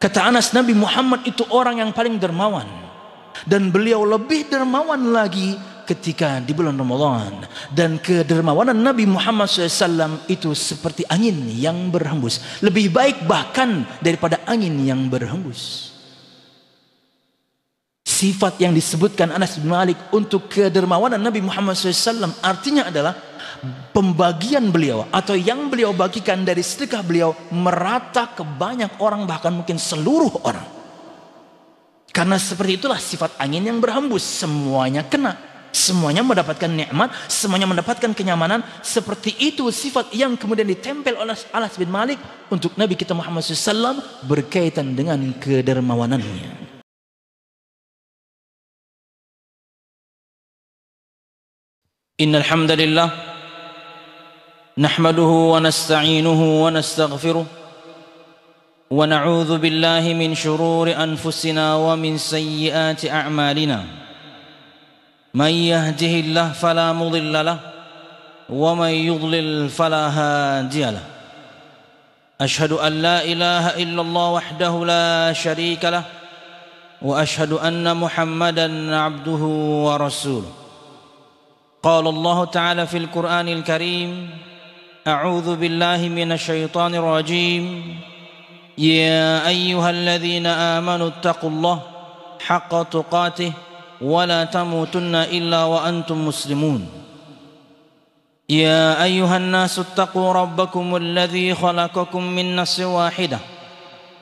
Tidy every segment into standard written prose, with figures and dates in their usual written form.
Kata Anas, Nabi Muhammad itu orang yang paling dermawan, dan beliau lebih dermawan lagi ketika di bulan Ramadan. Dan kedermawanan Nabi Muhammad SAW itu seperti angin yang berhembus, lebih baik bahkan daripada angin yang berhembus. Sifat yang disebutkan Anas bin Malik untuk kedermawanan Nabi Muhammad SAW artinya adalah pembagian beliau atau yang beliau bagikan dari sedekah beliau merata ke banyak orang, bahkan mungkin seluruh orang. Karena seperti itulah sifat angin yang berhembus, semuanya kena, semuanya mendapatkan nikmat, semuanya mendapatkan kenyamanan. Seperti itu sifat yang kemudian ditempel oleh Anas bin Malik untuk Nabi kita Muhammad SAW berkaitan dengan kedermawanannya. Innal hamdalillah nahmaduhu wa nasta'inuhu wa nastaghfiruh wa na'udzu billahi min shururi anfusina wa min sayyiati a'malina. Man yahdihillahu fala mudilla lahu wa man yudlil fala hadiya lahu. Ashhadu an la ilaha illallah wahdahu la sharika lahu wa ashhadu anna Muhammadan 'abduhu wa rasuluh. قال الله تعالى في القرآن الكريم أعوذ بالله من الشيطان الرجيم يا أيها الذين آمنوا اتقوا الله حق تقاته ولا تموتن إلا وأنتم مسلمون يا أيها الناس اتقوا ربكم الذي خلقكم من نفس واحدة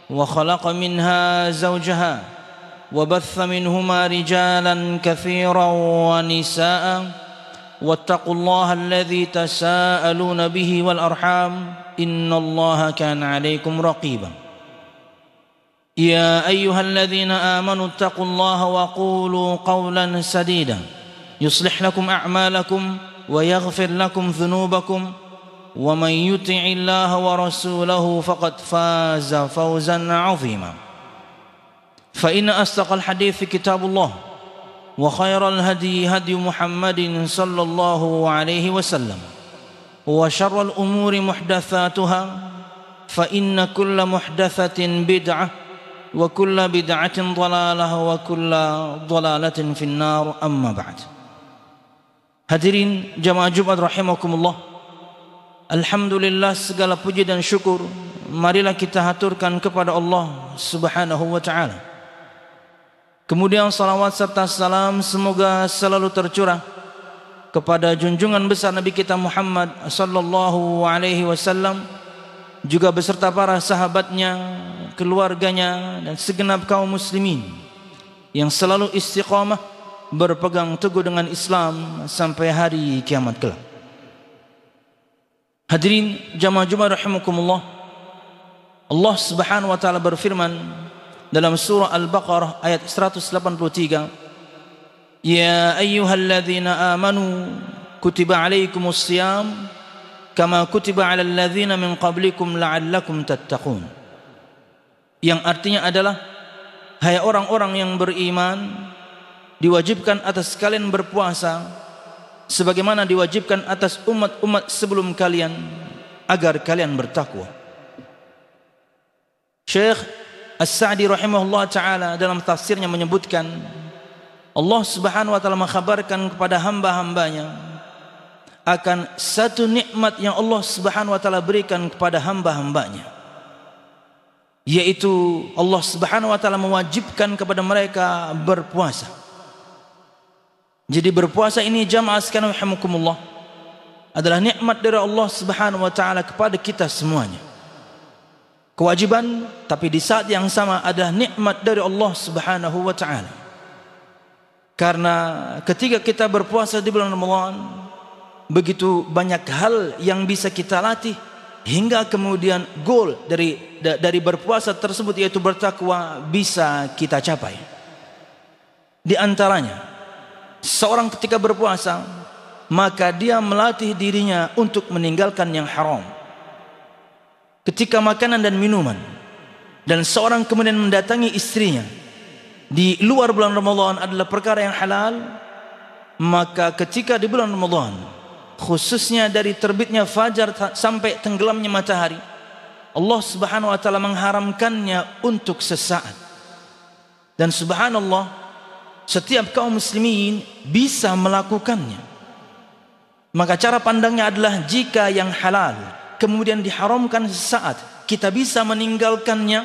وخلق منها زوجها وبث منهما رجالا كثيرا ونساء واتقوا الله الذي تساءلون به والأرحام إن الله كان عليكم رقيبا يا أيها الذين آمنوا اتقوا الله وقولوا قولا سديدا يصلح لكم أعمالكم ويغفر لكم ذنوبكم ومن يطع الله ورسوله فقد فاز فوزا عظيما فإن أصدق الحديث كتاب الله وخير الهدي هدي محمد صلى الله عليه وسلم وشر الأمور محدثاتها فإن كل محدثة بدعة وكل بدعة ضلالة وكل ضلالة في النار أما بعد. Hadirin jamaah Jumat rahimakumullah, alhamdulillah segala puji dan syukur marilah kita haturkan kepada Allah Subhanahu wa taala. Kemudian salawat serta salam semoga selalu tercurah kepada junjungan besar Nabi kita Muhammad sallallahu alaihi wasallam, juga beserta para sahabatnya, keluarganya dan segenap kaum muslimin yang selalu istiqamah berpegang teguh dengan Islam sampai hari kiamat kelak. Hadirin jamaah Jumat rahimakumullah, Allah Subhanahu wa taala berfirman dalam surah Al-Baqarah ayat 183, ya ayyuhalladzina amanu kutiba alaikumus siyam kama kutiba alal ladzina min qablikum la'allakum tattaqun. Yang artinya adalah, hai orang-orang yang beriman, diwajibkan atas kalian berpuasa sebagaimana diwajibkan atas umat-umat sebelum kalian agar kalian bertakwa. Syekh As-Sa'di rahimahullah ta'ala dalam tafsirnya menyebutkan, Allah Subhanahu wa ta'ala mengkhabarkan kepada hamba-hambanya akan satu nikmat yang Allah Subhanahu wa ta'ala berikan kepada hamba-hambanya, yaitu Allah Subhanahu wa ta'ala mewajibkan kepada mereka berpuasa. Jadi berpuasa ini jamaah sekalian rahimakumullah adalah nikmat dari Allah Subhanahu wa ta'ala kepada kita semuanya. Kewajiban, tapi di saat yang sama adalah nikmat dari Allah Subhanahu wa ta'ala. Karena ketika kita berpuasa di bulan Ramadan, begitu banyak hal yang bisa kita latih hingga kemudian goal dari berpuasa tersebut, yaitu bertakwa, bisa kita capai. Di antaranya, seorang ketika berpuasa maka dia melatih dirinya untuk meninggalkan yang haram ketika makanan dan minuman. Dan seorang kemudian mendatangi istrinya di luar bulan Ramadan adalah perkara yang halal, maka ketika di bulan Ramadan, khususnya dari terbitnya fajar sampai tenggelamnya matahari, Allah Subhanahu wa taala mengharamkannya untuk sesaat. Dan subhanallah, setiap kaum muslimin bisa melakukannya. Maka cara pandangnya adalah jika yang halal kemudian diharamkan sesaat, kita bisa meninggalkannya,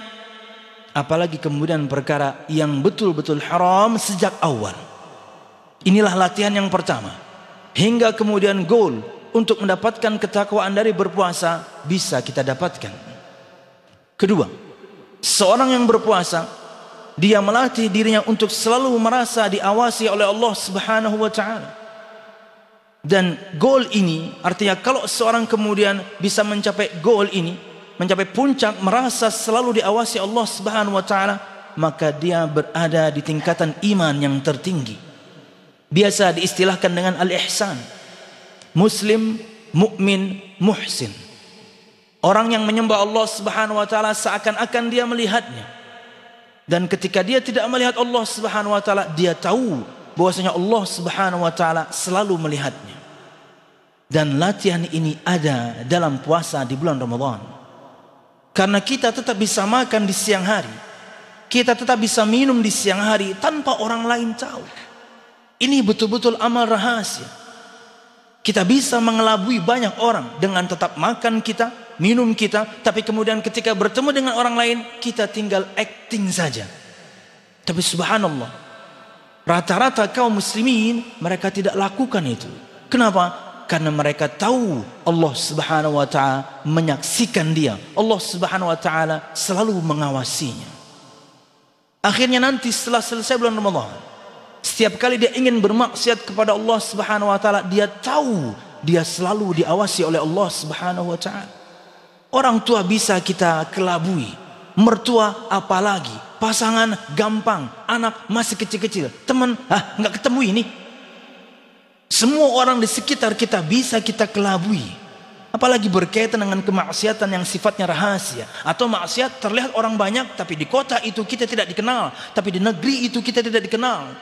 apalagi kemudian perkara yang betul-betul haram sejak awal. Inilah latihan yang pertama, hingga kemudian goal untuk mendapatkan ketakwaan dari berpuasa bisa kita dapatkan. Kedua, seorang yang berpuasa, dia melatih dirinya untuk selalu merasa diawasi oleh Allah Subhanahu wa taala. Dan goal ini artinya kalau seorang kemudian bisa mencapai goal ini, mencapai puncak merasa selalu diawasi Allah Subhanahu wa taala, maka dia berada di tingkatan iman yang tertinggi. Biasa diistilahkan dengan al-ihsan. Muslim, mukmin, muhsin. Orang yang menyembah Allah Subhanahu wa taala seakan-akan dia melihatnya. Dan ketika dia tidak melihat Allah Subhanahu wa taala, dia tahu bahwasanya Allah Subhanahu wa taala selalu melihatnya. Dan latihan ini ada dalam puasa di bulan Ramadan. Karena kita tetap bisa makan di siang hari, kita tetap bisa minum di siang hari tanpa orang lain tahu. Ini betul-betul amal rahasia. Kita bisa mengelabui banyak orang dengan tetap makan kita, minum kita, tapi kemudian ketika bertemu dengan orang lain, kita tinggal acting saja. Tapi subhanallah, rata-rata kaum muslimin mereka tidak lakukan itu. Kenapa? Karena mereka tahu Allah Subhanahu wa taala menyaksikan dia. Allah Subhanahu wa taala selalu mengawasinya. Akhirnya nanti setelah selesai bulan Ramadan, setiap kali dia ingin bermaksiat kepada Allah Subhanahu wa taala, dia tahu dia selalu diawasi oleh Allah Subhanahu wa taala. Orang tua bisa kita kelabui, mertua apalagi, pasangan gampang, anak masih kecil-kecil, teman nggak ketemu ini. Semua orang di sekitar kita bisa kita kelabui. Apalagi berkaitan dengan kemaksiatan yang sifatnya rahasia, atau maksiat terlihat orang banyak tapi di kota itu kita tidak dikenal, tapi di negeri itu kita tidak dikenal.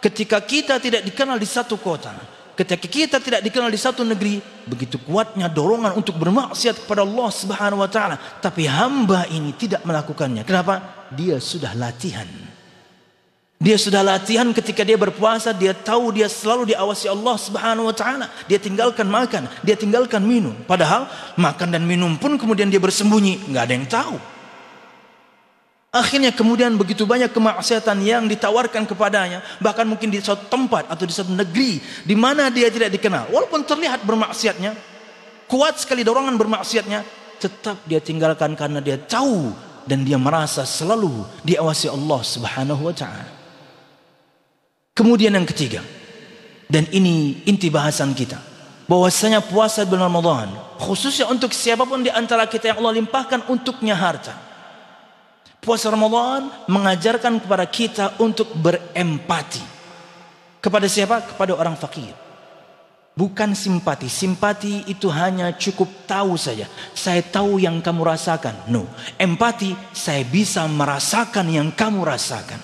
Ketika kita tidak dikenal di satu kota, ketika kita tidak dikenal di satu negeri, begitu kuatnya dorongan untuk bermaksiat kepada Allah Subhanahu wa taala, tapi hamba ini tidak melakukannya. Kenapa? Dia sudah latihan. Dia sudah latihan ketika dia berpuasa, dia tahu dia selalu diawasi Allah Subhanahu wa taala. Dia tinggalkan makan, dia tinggalkan minum. Padahal makan dan minum pun kemudian dia bersembunyi, nggak ada yang tahu. Akhirnya kemudian begitu banyak kemaksiatan yang ditawarkan kepadanya, bahkan mungkin di suatu tempat atau di suatu negeri di mana dia tidak dikenal. Walaupun terlihat bermaksiatnya, kuat sekali dorongan bermaksiatnya, tetap dia tinggalkan karena dia tahu dan dia merasa selalu diawasi Allah Subhanahu wa taala. Kemudian yang ketiga, dan ini inti bahasan kita, bahwasanya puasa bulan Ramadan khususnya untuk siapapun di antara kita yang Allah limpahkan untuknya harta. Puasa Ramadan mengajarkan kepada kita untuk berempati. Kepada siapa? Kepada orang fakir. Bukan simpati. Simpati itu hanya cukup tahu saja. Saya tahu yang kamu rasakan. No. Empati, saya bisa merasakan yang kamu rasakan.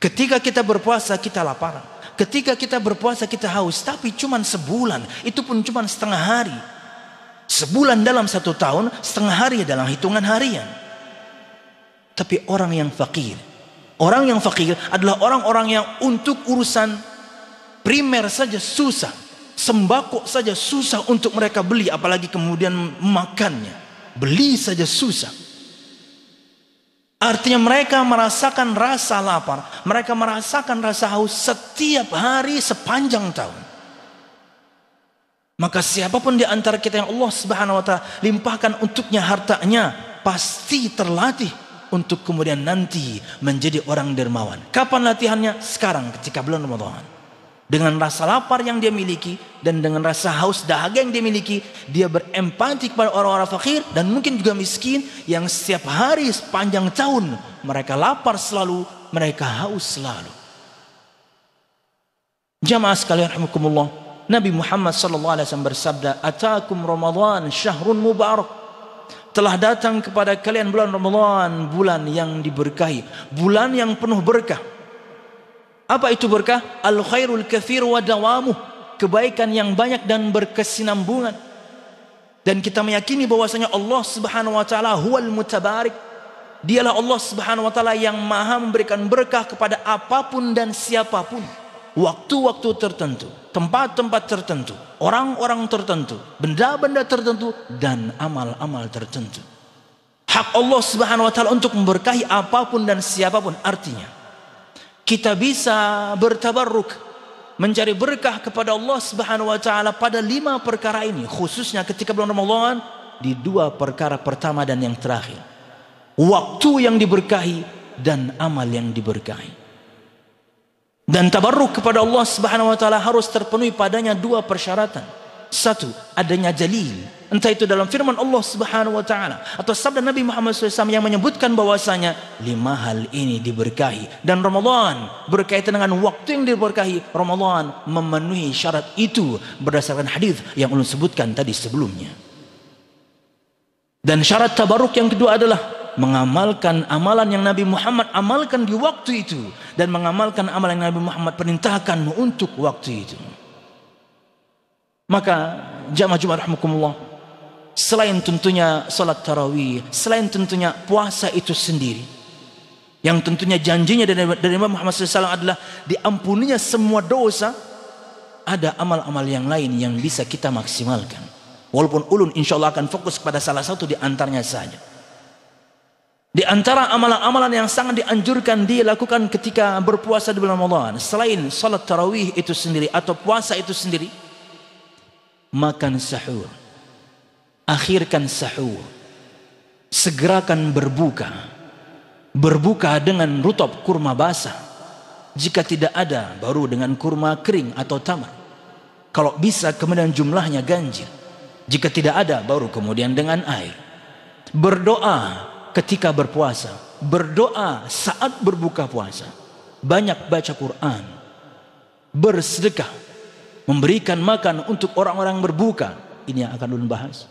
Ketika kita berpuasa kita lapar. Ketika kita berpuasa kita haus. Tapi cuma sebulan. Itu pun cuma setengah hari. Sebulan dalam 1 tahun, setengah hari dalam hitungan harian. Tapi orang yang fakir adalah orang-orang yang untuk urusan primer saja susah, sembako saja susah untuk mereka beli, apalagi kemudian makannya, beli saja susah. Artinya mereka merasakan rasa lapar, mereka merasakan rasa haus setiap hari sepanjang tahun. Maka siapapun di antara kita yang Allah Subhanahu wa taala limpahkan untuknya hartanya, pasti terlatih untuk kemudian nanti menjadi orang dermawan. Kapan latihannya? Sekarang ketika bulan Ramadan. Dengan rasa lapar yang dia miliki dan dengan rasa haus dahaga yang dia miliki, dia berempati kepada orang-orang fakir dan mungkin juga miskin yang setiap hari sepanjang tahun mereka lapar selalu, mereka haus selalu. Jamaah sekalian rahimakumullah, Nabi Muhammad sallallahu alaihi wasallam bersabda, "Atakum Ramadan syahrun mubarak." Telah datang kepada kalian bulan Ramadan, bulan yang diberkahi, bulan yang penuh berkah. Apa itu berkah? Al khairul katsir wa dawamuh, kebaikan yang banyak dan berkesinambungan. Dan kita meyakini bahwasanya Allah Subhanahu wa taala huwal mutabarik. Dialah Allah Subhanahu wa taala yang maha memberikan berkah kepada apapun dan siapapun. Waktu-waktu tertentu, tempat-tempat tertentu, orang-orang tertentu, benda-benda tertentu, dan amal-amal tertentu. Hak Allah Subhanahu wa taala untuk memberkahi apapun dan siapapun. Artinya kita bisa bertabarruk, mencari berkah kepada Allah Subhanahu wa taala pada 5 perkara ini, khususnya ketika bulan Ramadan, di 2 perkara pertama dan yang terakhir. Waktu yang diberkahi dan amal yang diberkahi. Dan tabarruk kepada Allah Subhanahu wa taala harus terpenuhi padanya 2 persyaratan. 1, adanya dalil, entah itu dalam firman Allah Subhanahu wa taala atau sabda Nabi Muhammad SAW yang menyebutkan bahwasanya 5 hal ini diberkahi, dan Ramadan berkaitan dengan waktu yang diberkahi. Ramadan memenuhi syarat itu berdasarkan hadis yang ulun sebutkan tadi sebelumnya. Dan syarat tabarruk yang kedua adalah mengamalkan amalan yang Nabi Muhammad amalkan di waktu itu, dan mengamalkan amalan yang Nabi Muhammad perintahkan untuk waktu itu. Maka jamaah Jumat rahimakumullah, selain tentunya salat tarawih, selain tentunya puasa itu sendiri, yang tentunya janjinya dari Nabi Muhammad SAW adalah diampuninya semua dosa, ada amal-amal yang lain yang bisa kita maksimalkan. Walaupun ulun insyaallah akan fokus pada salah satu di antaranya saja. Di antara amalan-amalan yang sangat dianjurkan dilakukan ketika berpuasa di bulan Ramadan, selain salat tarawih itu sendiri atau puasa itu sendiri, makan sahur, akhirkan sahur, segerakan berbuka. Berbuka dengan rutab kurma basah, jika tidak ada baru dengan kurma kering atau tamar. Kalau bisa kemudian jumlahnya ganjil, jika tidak ada baru kemudian dengan air. Berdoa ketika berpuasa, berdoa saat berbuka puasa, banyak baca Quran, bersedekah, memberikan makan untuk orang-orang berbuka. Ini yang akan ulun bahas.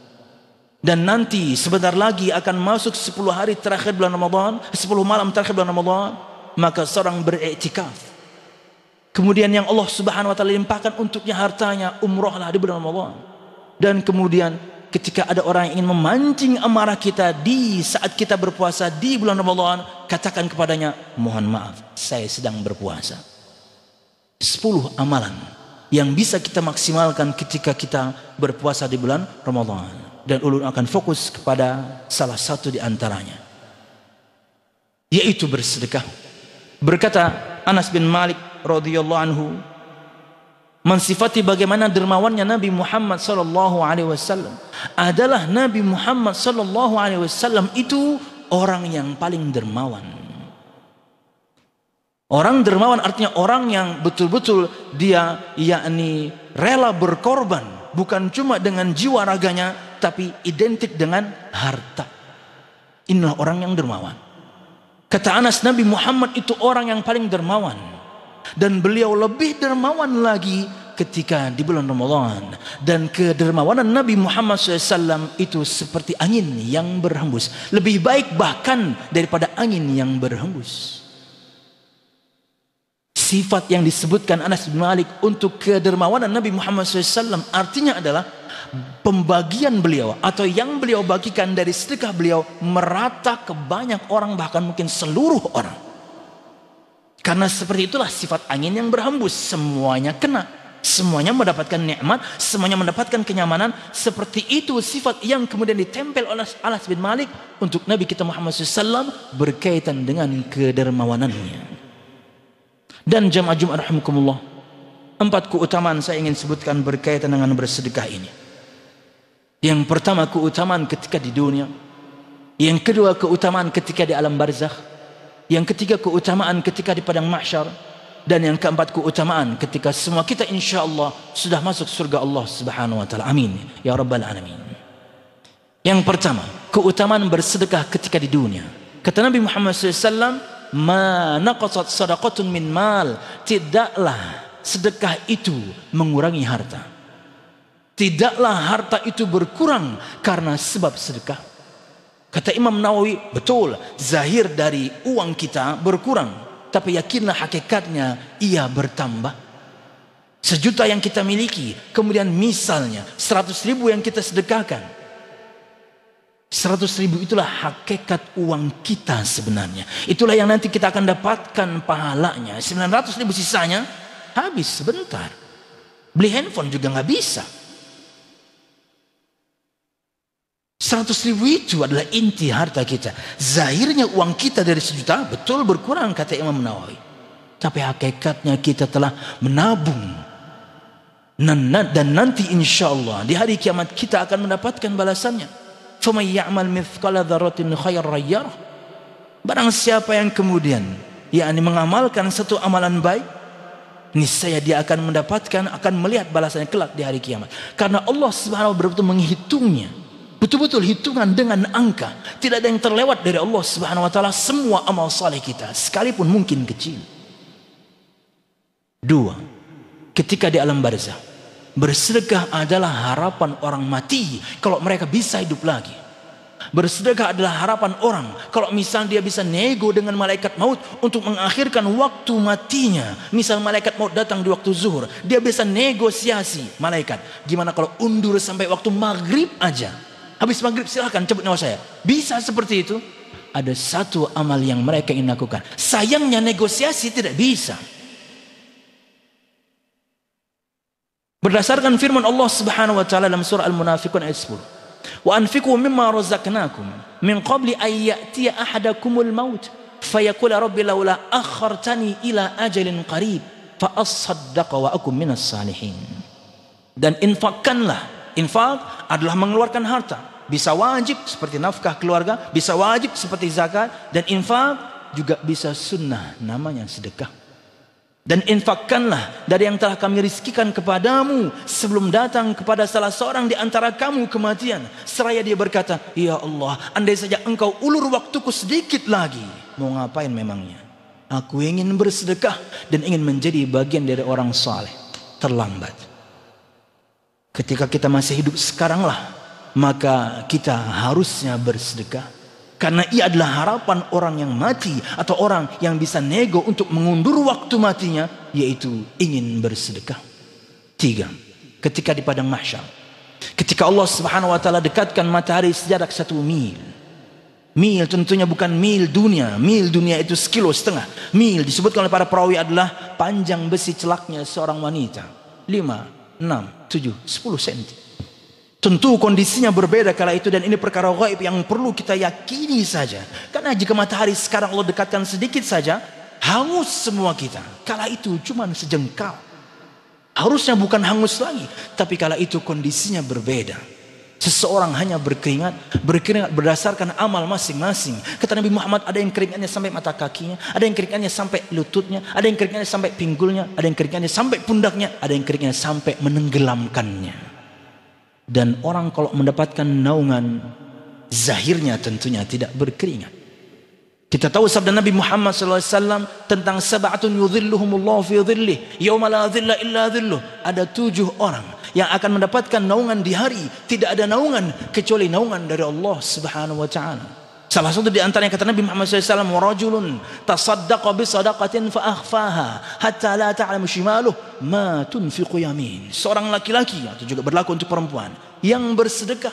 Dan nanti sebentar lagi akan masuk 10 hari terakhir bulan Ramadan, 10 malam terakhir bulan Ramadan, maka seorang beriktikaf. Kemudian yang Allah Subhanahu wa taala limpahkan untuknya hartanya, umrahlah di bulan Ramadan. Dan kemudian ketika ada orang yang ingin memancing amarah kita di saat kita berpuasa di bulan Ramadan, katakan kepadanya, mohon maaf, saya sedang berpuasa. 10 amalan yang bisa kita maksimalkan ketika kita berpuasa di bulan Ramadan. Dan ulun akan fokus kepada salah satu di antaranya, yaitu bersedekah. Berkata Anas bin Malik radhiyallahu anhu, mensifati bagaimana dermawannya Nabi Muhammad sallallahu alaihi wasallam adalah Nabi Muhammad sallallahu alaihi wasallam itu orang yang paling dermawan. Orang dermawan artinya orang yang betul-betul dia yakni rela berkorban, bukan cuma dengan jiwa raganya, tapi identik dengan harta. Inilah orang yang dermawan. Kata Anas, Nabi Muhammad itu orang yang paling dermawan. Dan beliau lebih dermawan lagi ketika di bulan Ramadan. Dan kedermawanan Nabi Muhammad SAW itu seperti angin yang berhembus. Lebih baik bahkan daripada angin yang berhembus. Sifat yang disebutkan Anas bin Malik untuk kedermawanan Nabi Muhammad SAW artinya adalah pembagian beliau atau yang beliau bagikan dari sedekah beliau merata ke banyak orang, bahkan mungkin seluruh orang. Karena seperti itulah sifat angin yang berhembus, semuanya kena, semuanya mendapatkan nikmat, semuanya mendapatkan kenyamanan. Seperti itu sifat yang kemudian ditempel oleh Anas bin Malik untuk Nabi kita Muhammad SAW berkaitan dengan kedermawanannya. Dan jamaah Jumat rahimakumullah, 4 keutamaan saya ingin sebutkan berkaitan dengan bersedekah ini. Yang pertama, keutamaan ketika di dunia. Yang kedua, keutamaan ketika di alam barzakh. Yang ketiga, keutamaan ketika di padang mahsyar. Dan yang keempat, keutamaan ketika semua kita insyaallah sudah masuk surga Allah Subhanahu wa taala. Amin ya rabbal alamin. Yang pertama, keutamaan bersedekah ketika di dunia. Kata Nabi Muhammad SAW, ma naqasat sadaqatun min mal, tidaklah sedekah itu mengurangi harta. Tidaklah harta itu berkurang karena sebab sedekah. Kata Imam Nawawi, betul, zahir dari uang kita berkurang, tapi yakinlah hakikatnya ia bertambah. 1 juta yang kita miliki, kemudian misalnya 100.000 yang kita sedekahkan, 100.000 itulah hakikat uang kita sebenarnya. Itulah yang nanti kita akan dapatkan pahalanya. 900.000 sisanya habis sebentar. Beli handphone juga nggak bisa. 100.000 itu adalah inti harta kita. Zahirnya uang kita dari 1 juta betul berkurang kata Imam Nawawi. Tapi hakikatnya kita telah menabung. Dan nanti insya Allah di hari kiamat kita akan mendapatkan balasannya. فَمَنْ يَعْمَلْ مِثْقَلَ ذَرَّةٍ خَيْرًا يَرَهُ. Barang siapa yang kemudian mengamalkan satu amalan baik, niscaya dia akan mendapatkan, akan melihat balasannya kelak di hari kiamat. Karena Allah Subhanahu wa ta'ala betul-betul menghitungnya, betul-betul hitungan dengan angka. Tidak ada yang terlewat dari Allah Subhanahu wa ta'ala. Semua amal saleh kita, sekalipun mungkin kecil. 2, ketika di alam barzah, bersedekah adalah harapan orang mati kalau mereka bisa hidup lagi. Bersedekah adalah harapan orang kalau misalnya dia bisa nego dengan malaikat maut untuk mengakhirkan waktu matinya. Misal malaikat maut datang di waktu zuhur, dia bisa negosiasi malaikat, gimana kalau undur sampai waktu maghrib aja, habis maghrib silahkan cabut nyawa saya. Bisa seperti itu. Ada satu amal yang mereka ingin lakukan, sayangnya negosiasi tidak bisa. Berdasarkan firman Allah Subhanahu wa taala dalam surah Al-Munafiqun ayat 10. Wa anfiqu mimma razaqnakum min qabli an ya'tiya ahadakumul maut fayaqul rabbi laula akhartani ila ajalin qarib fa asaddaqa wa akum minas salihin. Dan infakkanlah. Infak adalah mengeluarkan harta. Bisa wajib seperti nafkah keluarga, bisa wajib seperti zakat, dan infak juga bisa sunnah, namanya sedekah. Dan infakkanlah dari yang telah kami rizkikan kepadamu sebelum datang kepada salah seorang di antara kamu kematian, seraya dia berkata, ya Allah, andai saja engkau ulur waktuku sedikit lagi. Mau ngapain memangnya? Aku ingin bersedekah dan ingin menjadi bagian dari orang saleh. Terlambat. Ketika kita masih hidup sekaranglah, maka kita harusnya bersedekah. Karena ia adalah harapan orang yang mati atau orang yang bisa nego untuk mengundur waktu matinya, yaitu ingin bersedekah. 3, ketika di padang mahsyar, ketika Allah Subhanahu wa taala dekatkan matahari sejarak 1 mil. Mil tentunya bukan mil dunia. Mil dunia itu 1,5 kilo. Mil disebutkan oleh para perawi adalah panjang besi celaknya seorang wanita. 5, 6, 7, 10 cm. Tentu kondisinya berbeda kala itu, dan ini perkara gaib yang perlu kita yakini saja. Karena jika matahari sekarang Allah dekatkan sedikit saja, hangus semua kita. Kala itu cuma sejengkal. Harusnya bukan hangus lagi, tapi kala itu kondisinya berbeda. Seseorang hanya berkeringat berdasarkan amal masing-masing. Kata Nabi Muhammad, ada yang keringatnya sampai mata kakinya, ada yang keringatnya sampai lututnya, ada yang keringatnya sampai pinggulnya, ada yang keringatnya sampai pundaknya, ada yang keringatnya sampai menenggelamkannya. Dan orang kalau mendapatkan naungan, zahirnya tentunya tidak berkeringat. Kita tahu sabda Nabi Muhammad SAW tentang sab'atun yudhilluhumullahu fi dhillih yauma la dhilla illa dhilluh. Ada 7 orang yang akan mendapatkan naungan di hari tidak ada naungan kecuali naungan dari Allah Subhanahu wa ta'ala. Salah satu di antaranya kata Nabi Muhammad SAW, warajulun tasaddaqa bisadaqatin fa akhfaha hatta la ta'lamu shimaluh ma tunfiqu yamin. Seorang laki-laki, atau juga berlaku untuk perempuan, yang bersedekah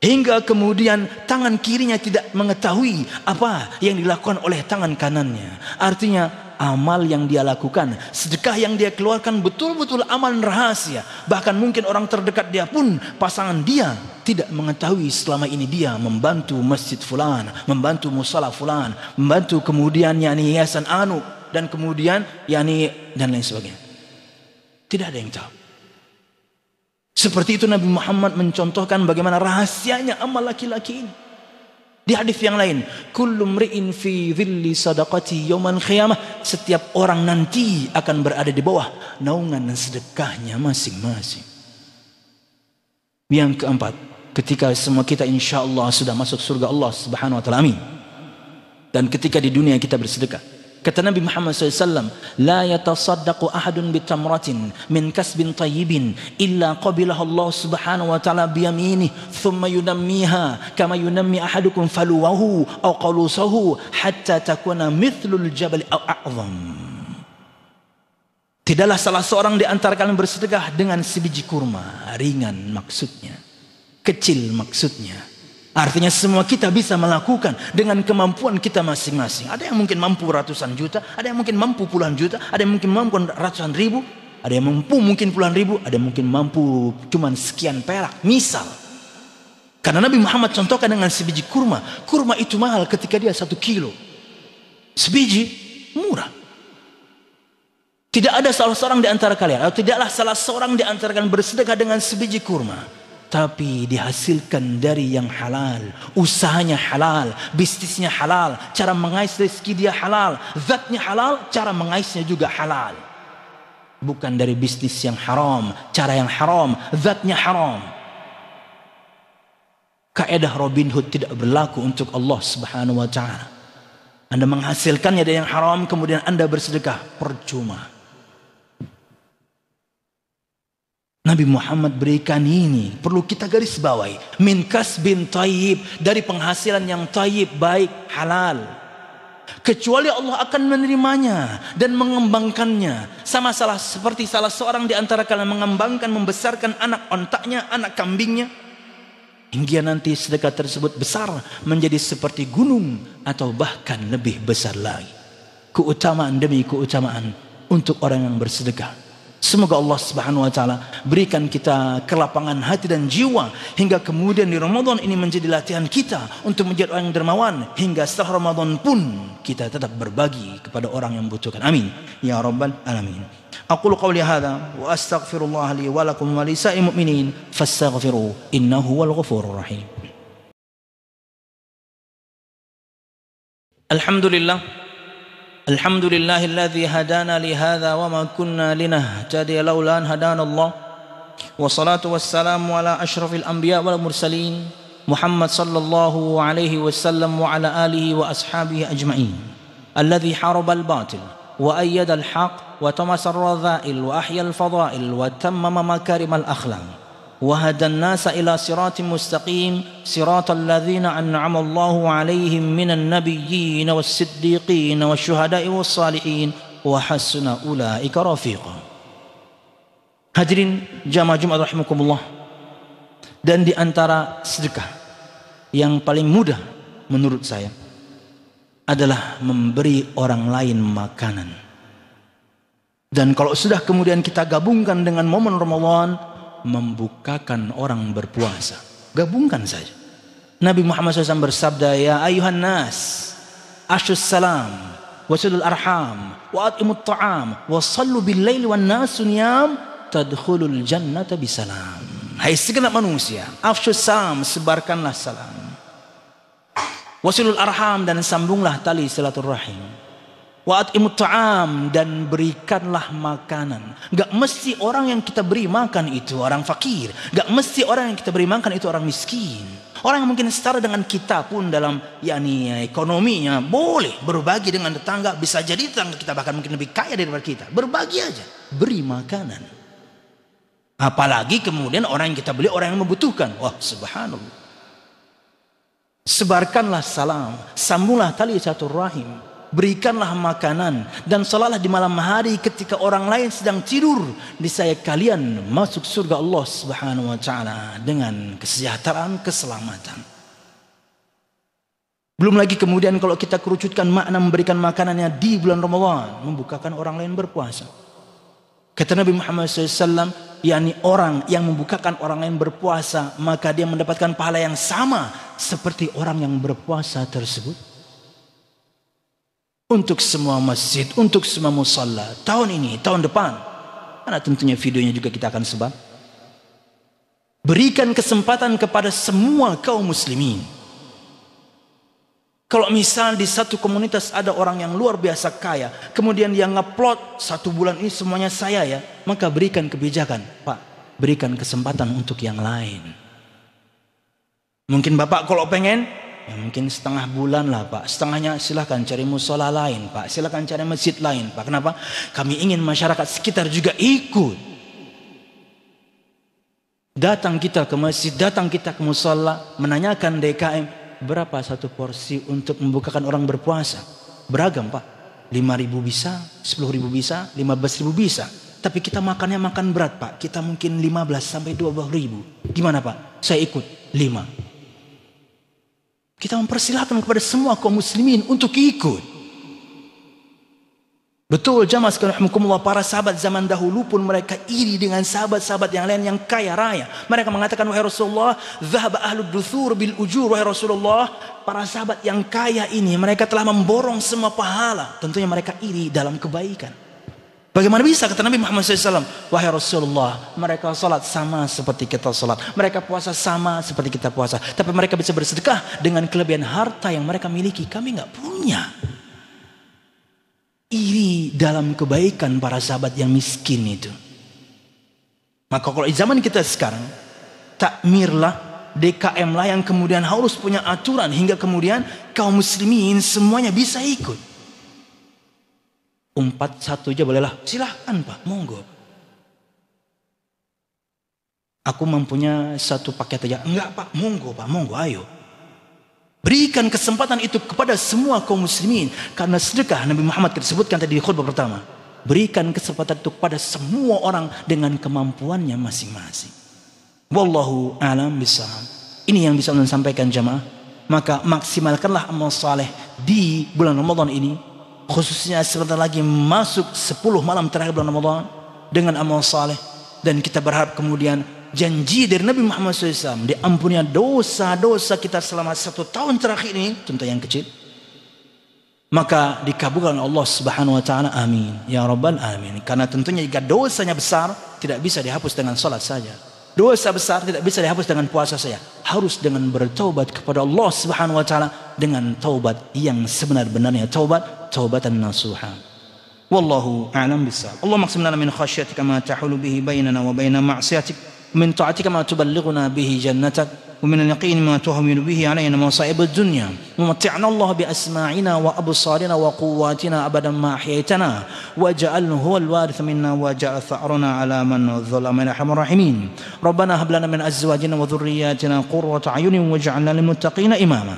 hingga kemudian tangan kirinya tidak mengetahui apa yang dilakukan oleh tangan kanannya. Artinya amal yang dia lakukan, sedekah yang dia keluarkan betul-betul amal rahasia. Bahkan mungkin orang terdekat dia pun, pasangan dia, tidak mengetahui selama ini dia membantu masjid fulan, membantu musala fulan, membantu kemudian yayasan anu, dan kemudian dan lain sebagainya. Tidak ada yang tahu. Seperti itu Nabi Muhammad mencontohkan bagaimana rahasianya amal laki-laki ini. Di hadis yang lain, kullu mri'in fi dhilli sadaqati yaumal qiyamah, setiap orang nanti akan berada di bawah naungan dan sedekahnya masing-masing. Yang keempat, ketika semua kita insyaallah sudah masuk surga Allah Subhanahu wa taala, amin. Dan ketika di dunia kita bersedekah, kata Nabi Muhammad SAW, la yatasaddaqu ahadun bitamratin min kasbin tayyibin illa qabilaha Allah Subhanahu wa ta'ala biyaminih thumma yunammiha kama yunammi ahadukum faluwahu aw qalusahu hatta takuna mithlul jabal aw a'zam. Tidaklah salah seorang di antara kalian bersedekah dengan sebiji kurma, ringan maksudnya, kecil maksudnya, Artinya semua kita bisa melakukan dengan kemampuan kita masing-masing. Ada yang mungkin mampu ratusan juta, ada yang mungkin mampu puluhan juta, ada yang mungkin mampu ratusan ribu, ada yang mampu mungkin puluhan ribu, ada yang mungkin mampu cuman sekian perak. Misal, karena Nabi Muhammad contohkan dengan sebiji kurma. Kurma itu mahal ketika dia 1 kilo. Sebiji murah. Tidak ada salah seorang di antara kalian, atau tidaklah salah seorang di antara kalian bersedekah dengan sebiji kurma, tapi dihasilkan dari yang halal, usahanya halal, bisnisnya halal, cara mengais rezeki dia halal, zatnya halal, cara mengaisnya juga halal. Bukan dari bisnis yang haram, cara yang haram, zatnya haram. Kaidah Robin Hood tidak berlaku untuk Allah Subhanahu wa taala. Anda menghasilkannya dari yang haram, kemudian Anda bersedekah, percuma. Nabi Muhammad berikan ini, perlu kita garis bawahi, min kasbin thayyib, dari penghasilan yang thayyib, baik, halal. Kecuali Allah akan menerimanya dan mengembangkannya. Seperti salah seorang di antara kalian mengembangkan, membesarkan anak ontaknya, anak kambingnya, hingga nanti sedekah tersebut besar menjadi seperti gunung atau bahkan lebih besar lagi. Keutamaan demi keutamaan untuk orang yang bersedekah. Semoga Allah Subhanahu wa taala berikan kita kelapangan hati dan jiwa hingga kemudian di Ramadan ini menjadi latihan kita untuk menjadi orang yang dermawan, hingga setelah Ramadan pun kita tetap berbagi kepada orang yang membutuhkan. Amin ya rabbal alamin. Aqulu qawli hadza wa astaghfirullah li wa lakum wa lisa'il mu'minin fastaghfiruhu innahu huwal ghafurur rahim. Alhamdulillah. الحمد لله الذي هدانا لهذا وما كنا لنهتدي لولا أن هدانا الله والصلاة والسلام على أشرف الأنبياء والمرسلين محمد صلى الله عليه وسلم وعلى آله وأصحابه أجمعين الذي حارب الباطل وأيد الحق وطمس الرذائل وأحيا الفضائل وتمم مكارم الأخلاق وهدى الناس إلى صراط مستقيم صراط الذين أنعم الله عليهم من النبيين والصديقين والشهداء والصالحين وحسن أولئك رفيقا. Hadirin jamaah Jumat rahimakumullah, dan di antara sedekah yang paling mudah menurut saya adalah memberi orang lain makanan. Dan kalau sudah kemudian kita gabungkan dengan momen Ramadan, membukakan orang berpuasa, gabungkan saja. Nabi Muhammad SAW bersabda, ya ayuhan nas asyus salam wasilul arham wa atimut ta'am wa sallu bil laili wan nasu niyam tadkhulul jannata bisalam. Hai segenap manusia, afsyus salam, sebarkanlah salam, wasilul arham, dan sambunglah tali silaturahim, wa atimut ta'am, dan berikanlah makanan. Gak mesti orang yang kita beri makan itu orang fakir, gak mesti orang yang kita beri makan itu orang miskin. Orang yang mungkin setara dengan kita pun dalam ekonominya, boleh berbagi dengan tetangga. Bisa jadi tetangga kita bahkan mungkin lebih kaya daripada kita, berbagi aja, beri makanan. Apalagi kemudian orang yang kita beli orang yang membutuhkan. Wah, subhanallah. Sebarkanlah salam, sambunglah tali silaturahim, berikanlah makanan, dan salatlah di malam hari ketika orang lain sedang tidur, niscaya kalian masuk surga Allah Subhanahu wa taala dengan kesejahteraan, keselamatan. Belum lagi kemudian kalau kita kerucutkan makna memberikan makanannya di bulan Ramadan, membukakan orang lain berpuasa. Kata Nabi Muhammad SAW, yakni orang yang membukakan orang lain berpuasa, maka dia mendapatkan pahala yang sama seperti orang yang berpuasa tersebut. Untuk semua masjid, untuk semua musalla, tahun ini, tahun depan, karena tentunya videonya juga kita akan sebar. Berikan kesempatan kepada semua kaum muslimin. Kalau misal di satu komunitas ada orang yang luar biasa kaya, kemudian dia ngeplot 1 bulan ini semuanya saya ya, maka berikan kebijakan, Pak, berikan kesempatan untuk yang lain. Mungkin Bapak kalau pengen, ya mungkin setengah bulan lah Pak, setengahnya silahkan cari musola lain Pak, silahkan cari masjid lain Pak. Kenapa? Kami ingin masyarakat sekitar juga ikut. Datang kita ke masjid, datang kita ke musola, menanyakan DKM, berapa satu porsi untuk membukakan orang berpuasa? Beragam Pak, 5.000 bisa, 10.000 bisa, 15.000 bisa. Tapi kita makannya makan berat Pak, kita mungkin 15 sampai 20.000. Gimana Pak? Saya ikut 5. Kita mempersilahkan kepada semua kaum muslimin untuk ikut. Betul jamaah sekalian rahimakumullah, para sahabat zaman dahulu pun mereka iri dengan sahabat-sahabat yang lain yang kaya raya. Mereka mengatakan, wahai Rasulullah, dhahaba ahlud duthur bil ujur, wahai Rasulullah, para sahabat yang kaya ini mereka telah memborong semua pahala. Tentunya mereka iri dalam kebaikan. Bagaimana bisa, kata Nabi Muhammad SAW, wahai Rasulullah, mereka salat sama seperti kita salat, mereka puasa sama seperti kita puasa, tapi mereka bisa bersedekah dengan kelebihan harta yang mereka miliki, kami nggak punya. Iri dalam kebaikan para sahabat yang miskin itu. Maka kalau di zaman kita sekarang, takmirlah, DKM lah yang kemudian harus punya aturan hingga kemudian kaum muslimin semuanya bisa ikut. 41 aja bolehlah, silahkan Pak, monggo. Aku mempunyai satu paket aja, enggak Pak, monggo Pak, monggo, ayo. Berikan kesempatan itu kepada semua kaum muslimin, karena sedekah Nabi Muhammad kita sebutkan tadi di khutbah pertama. Berikan kesempatan itu kepada semua orang dengan kemampuannya masing-masing. Wallahu a'lam bishawab. Ini yang bisa saya sampaikan jamaah. Maka maksimalkanlah amal saleh di bulan Ramadan ini. Khususnya sebentar lagi masuk 10 malam terakhir bulan Ramadan dengan amal saleh, dan kita berharap kemudian janji dari Nabi Muhammad SAW diampuni dosa-dosa kita selama 1 tahun terakhir ini, tentu yang kecil, maka dikabulkan Allah Subhanahu wa taala, amin ya rabbal alamin. Karena tentunya jika dosanya besar tidak bisa dihapus dengan salat saja. Dosa besar tidak bisa dihapus dengan puasa saja. Harus dengan bertaubat kepada Allah Subhanahu wa taala dengan taubat yang sebenar-benarnya, taubatan nasuha. Wallahu a'lam bishawab. Allah maksudna min khasyatika ma tahulu bihi bainana wa baina ma'siyatik, min ta'atika ma tuballighuna bihi jannatak, ومن اليقين ما تهون به علينا مصائب الدنيا ومتعنا الله بأسماعنا وأبصارنا وقواتنا أبدا ما أحييتنا واجعله هو الوارث منا واجعل ثأرنا على من ظلم يا أرحم الراحمين ربنا هب لنا من أزواجنا وذرياتنا قرة أعين واجعلنا للمتقين إماما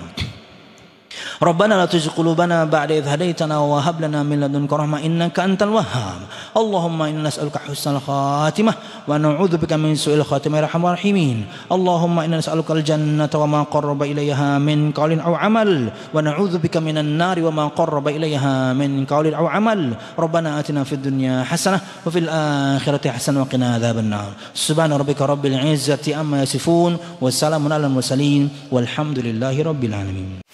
ربنا لا تزغ قلوبنا بعد إذ هديتنا وهب لنا من لدنك رحمة إنك أنت الوهاب اللهم إنا نسألك حسن الخاتمة ونعوذ بك من سوء الخاتمة يا أرحم الراحمين اللهم إنا نسألك الجنة وما قرب إليها من قول أو عمل ونعوذ بك من النار وما قرب إليها من قول أو عمل ربنا آتنا في الدنيا حسنة وفي الآخرة حسنة وقنا عذاب النار سبحان ربك رب العزة عما يصفون وسلام على المرسلين والحمد لله رب العالمين.